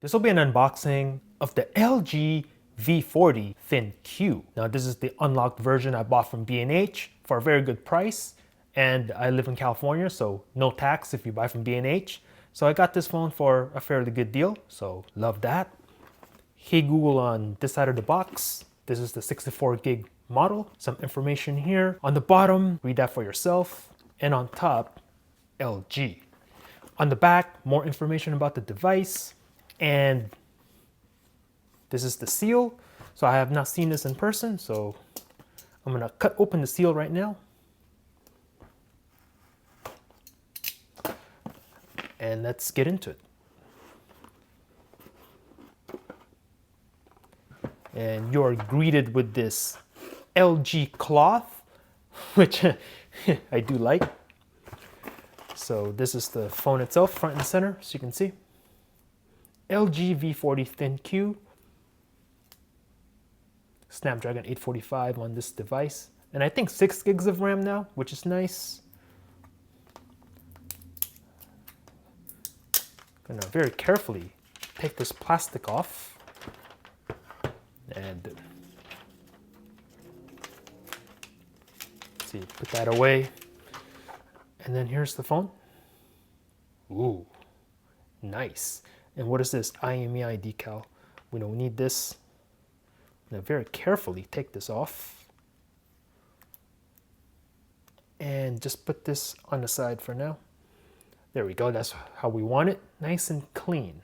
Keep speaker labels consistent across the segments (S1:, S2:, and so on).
S1: This will be an unboxing of the LG V40 ThinQ. Now this is the unlocked version I bought from B&H for a very good price, and I live in California, so no tax if you buy from B&H. So I got this phone for a fairly good deal, so love that. Hey Google on this side of the box. This is the 64 gig model. Some information here. On the bottom, read that for yourself. And on top, LG. On the back, more information about the device. And this is the seal. So I have not seen this in person, so I'm gonna cut open the seal right now. And let's get into it. And you're greeted with this LG cloth, which I do like. So this is the phone itself, front and center, so you can see. LG V40 ThinQ, Snapdragon 845 on this device. And I think 6 gigs of RAM now, which is nice. Gonna very carefully take this plastic off. And let's see, put that away. And then here's the phone. Ooh, nice. And what is this? IMEI decal. We don't need this. Now very carefully take this off. And just put this on the side for now. There we go, that's how we want it. Nice and clean.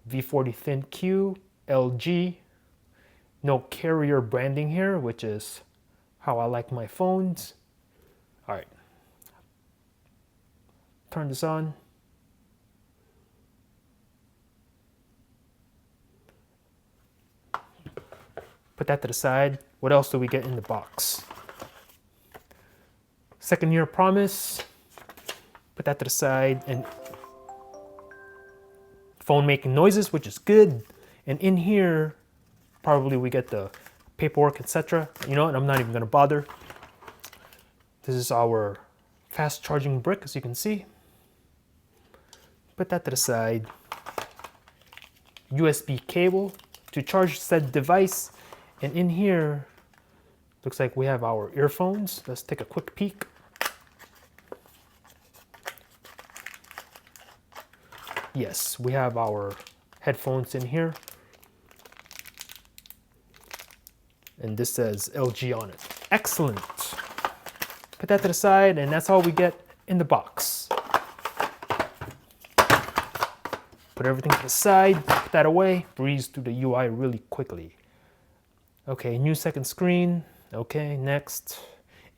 S1: V40 ThinQ, LG. No carrier branding here, which is how I like my phones. All right. Turn this on. Put that to the side. What else do we get in the box? Second year promise. Put that to the side. And phone making noises, which is good. And in here, probably we get the paperwork, etc. You know what? I'm not even gonna bother. This is our fast charging brick, as you can see. Put that to the side. USB cable to charge said device. And in here, looks like we have our earphones. Let's take a quick peek. Yes, we have our headphones in here. And this says LG on it. Excellent. Put that to the side, and that's all we get in the box. Put everything to the side, put that away, breeze through the UI really quickly. Okay, new second screen. Okay, next.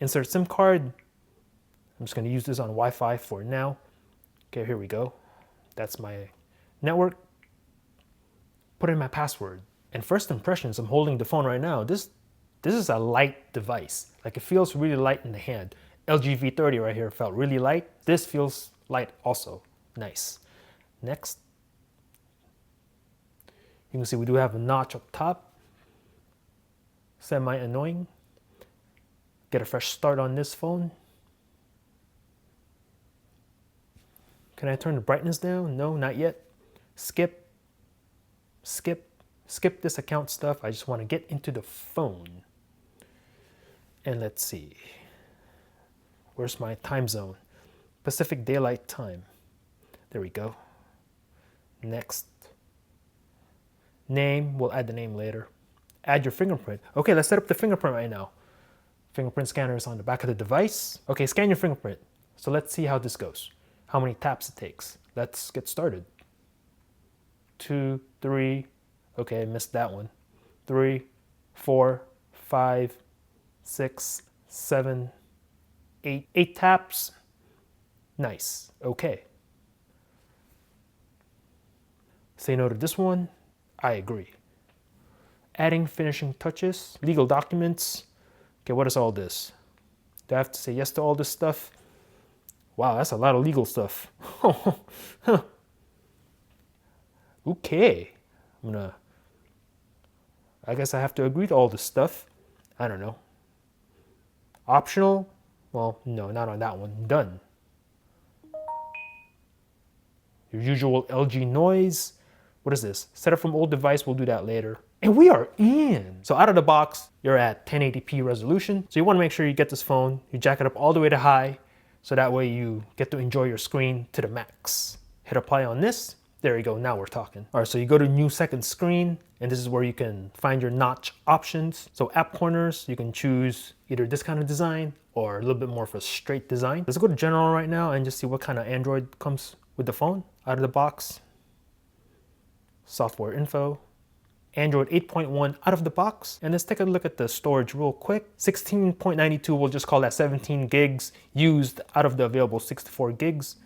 S1: Insert SIM card. I'm just gonna use this on Wi-Fi for now. Okay, here we go. That's my network. Put in my password. And first impressions, I'm holding the phone right now. This is a light device. Like, it feels really light in the hand. LG V30 right here felt really light. This feels light also. Nice. Next. You can see we do have a notch up top. Semi-annoying. Get a fresh start on this phone. Can I turn the brightness down? No, not yet. Skip. Skip. Skip this account stuff. I just want to get into the phone. And let's see. Where's my time zone? Pacific Daylight Time. There we go. Next. Name. We'll add the name later. Add your fingerprint. Okay, let's set up the fingerprint right now. Fingerprint scanner is on the back of the device. Okay, scan your fingerprint. So let's see how this goes. How many taps it takes. Let's get started. 2, 3. Okay, I missed that one. 3, 4, 5, 6, 7, 8. 8 taps. Nice. Okay. Say no to this one. I agree. Adding finishing touches. Legal documents. Okay, what is all this? Do I have to say yes to all this stuff? Wow, that's a lot of legal stuff. Okay. I guess I have to agree to all this stuff. I don't know. Optional? Well, no, not on that one. Done. your usual LG noise. What is this? Set up from old device, we'll do that later. And we are in. So out of the box, you're at 1080p resolution. So you wanna make sure you get this phone, you jack it up all the way to high, so that way you get to enjoy your screen to the max. Hit apply on this. There you go, now we're talking. All right, so you go to new second screen, and this is where you can find your notch options. So app corners, you can choose either this kind of design or a little bit more of a straight design. Let's go to general right now and just see what kind of Android comes with the phone. Out of the box, software info, Android 8.1 out of the box. And let's take a look at the storage real quick. 16.92, we'll just call that 17 gigs used out of the available 64 gigs.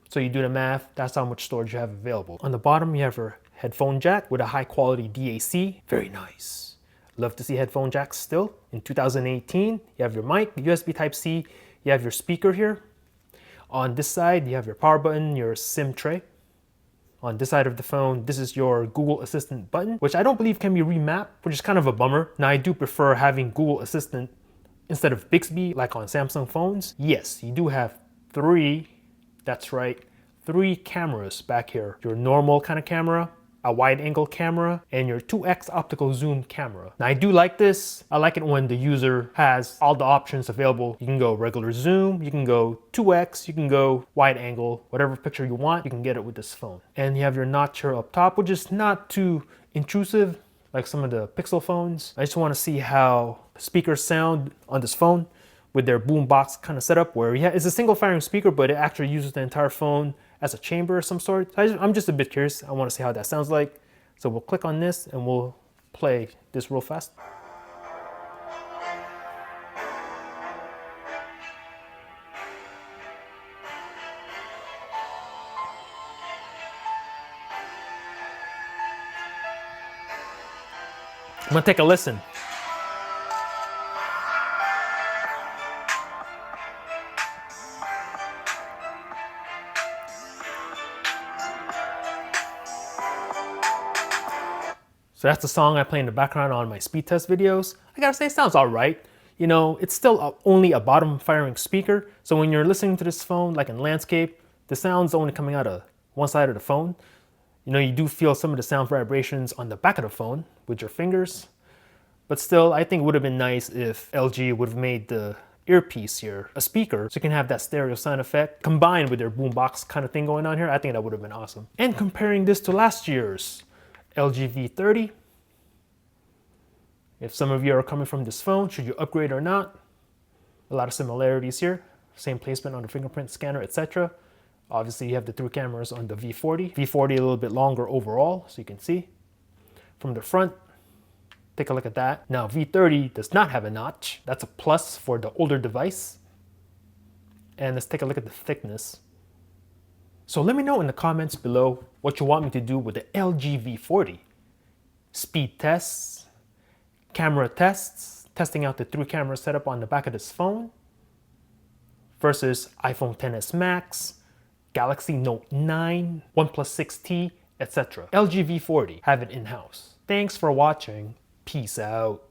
S1: So you do the math, that's how much storage you have available. On the bottom, you have your headphone jack with a high quality DAC. Very nice. Love to see headphone jacks still. In 2018, you have your mic, USB Type-C, you have your speaker here. On this side, you have your power button, your SIM tray. On this side of the phone, this is your Google Assistant button, which I don't believe can be remapped, which is kind of a bummer. Now, I do prefer having Google Assistant instead of Bixby, like on Samsung phones. Yes, you do have three, that's right, 3 cameras back here. Your normal kind of camera, a wide angle camera, and your 2x optical zoom camera. Now I do like this. I like it when the user has all the options available. You can go regular zoom, you can go 2x, you can go wide angle, whatever picture you want, you can get it with this phone. And you have your notch here up top, which is not too intrusive like some of the Pixel phones. I just want to see how speakers sound on this phone with their boombox kind of setup, where it's a single firing speaker, but it actually uses the entire phone as a chamber of some sort. I'm just a bit curious. I want to see how that sounds like. So we'll click on this and we'll play this real fast. I'm gonna take a listen. So that's the song I play in the background on my speed test videos. I gotta say, it sounds all right. You know, it's still only a bottom firing speaker. So when you're listening to this phone, like in landscape, the sound's only coming out of one side of the phone. You know, you do feel some of the sound vibrations on the back of the phone with your fingers. But still, I think it would have been nice if LG would have made the earpiece here a speaker, so you can have that stereo sound effect combined with their boombox kind of thing going on here. I think that would have been awesome. And comparing this to last year's LG V30. If some of you are coming from this phone, should you upgrade or not? A lot of similarities here. Same placement on the fingerprint scanner, etc. Obviously, you have the 3 cameras on the V40. V40 a little bit longer overall, so you can see. From the front, take a look at that. Now, V30 does not have a notch. That's a plus for the older device. And let's take a look at the thickness. So let me know in the comments below what you want me to do with the LG V40. Speed tests, camera tests, testing out the 3 camera setup on the back of this phone, versus iPhone XS Max, Galaxy Note 9, OnePlus 6T, etc. LG V40, have it in-house. Thanks for watching. Peace out.